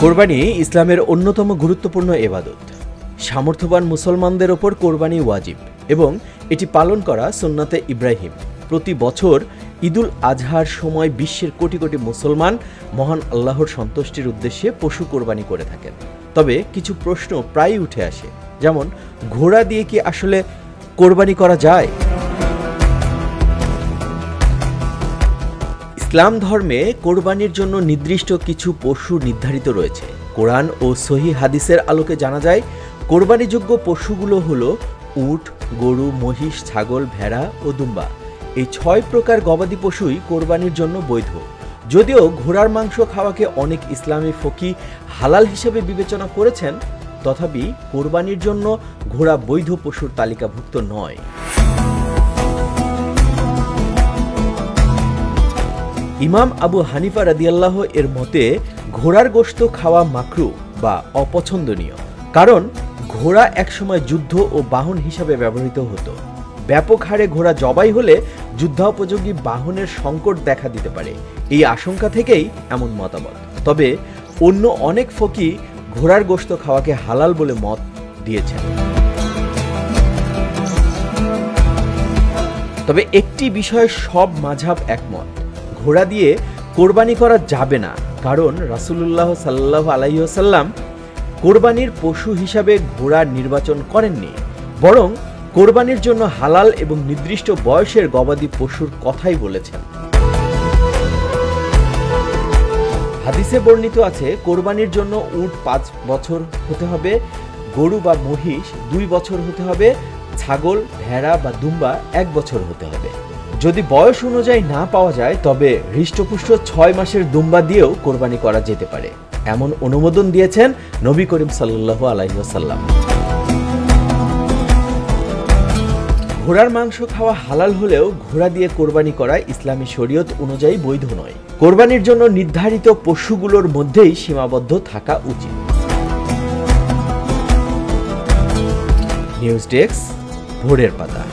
কোরবানি ইসলামের অন্যতম গুরুত্বপূর্ণ ইবাদত। সামর্থ্যবান মুসলমানদের ওপর কোরবানি ওয়াজিব এবং এটি পালন করা সুন্নাতে ইব্রাহিম। প্রতি বছর ঈদুল আজহার সময় বিশ্বের কোটি কোটি মুসলমান মহান আল্লাহর সন্তুষ্টির উদ্দেশ্যে পশু কোরবানি করে থাকেন। তবে কিছু প্রশ্ন প্রায়ই উঠে আসে, যেমন ঘোড়া দিয়ে কি আসলে কোরবানি করা যায়? ইসলাম ধর্মে কোরবানির জন্য নির্দিষ্ট কিছু পশু নির্ধারিত রয়েছে। কোরআন ও সহিহ হাদিসের আলোকে জানা যায়, কোরবানিযোগ্য পশুগুলো হলো উট, গরু, মহিষ, ছাগল, ভেড়া ও দুম্বা। এই 6 প্রকার গবাদি পশুই কোরবানির জন্য বৈধ। যদিও ঘোড়ার মাংস খাওয়াকে অনেক ইসলামী ফকি হালাল হিসেবে বিবেচনা করেছেন, তথাপি কোরবানির জন্য ঘোড়া বৈধ পশুর তালিকাভুক্ত নয়। ইমাম আবু হানিফা রাদিয়াল্লাহু এর মতে ঘোড়ার গোশত খাওয়া মাকরু বা অপছন্দনীয়, কারণ ঘোড়া একসময় যুদ্ধ ও বাহন হিসাবে ব্যবহৃত হতো। ব্যাপক হারে ঘোড়া জবাই হলে যুদ্ধোপযোগী বাহনের সংকট দেখা দিতে পারে, এই আশঙ্কা থেকেই এমন মতামত। তবে অন্য অনেক ফকি ঘোড়ার গোশত খাওয়াকে হালাল বলে মত দিয়েছেন। তবে একটি বিষয়ে সব মাযহাব একমত, ঘোড়া দিয়ে কোরবানি করা যাবে না, কারণ রাসূলুল্লাহ সাল্লাল্লাহু আলাইহি ওয়াসাল্লাম কোরবানির পশু হিসাবে ঘোড়া নির্বাচন করেননি, বরং কোরবানির জন্য হালাল এবং নির্দিষ্ট বয়সের গবাদি পশুর কথাই বলেছেন। হাদিসে বর্ণিত আছে, কোরবানির জন্য উট 5 বছর হতে হবে, গরু বা মহিষ 2 বছর হতে হবে, ছাগল, ভেড়া বা দুম্বা 1 বছর হতে হবে। যদি বয়স অনুযায়ী না পাওয়া যায়, তবে হৃষ্টপুষ্ট 6 মাসের দুম্বা দিয়েও কোরবানি করা যেতে পারে, এমন অনুমোদন দিয়েছেন নবী করিম সাল্লাল্লাহু আলাইহি ওয়াসাল্লাম। ঘোড়ার মাংস খাওয়া হালাল হলেও ঘোড়া দিয়ে কোরবানি করা ইসলামী শরীয়ত অনুযায়ী বৈধ নয়। কোরবানির জন্য নির্ধারিত পশুগুলোর মধ্যেই সীমাবদ্ধ থাকা উচিত। নিউজ ডেস্ক, ভোরের পাতা।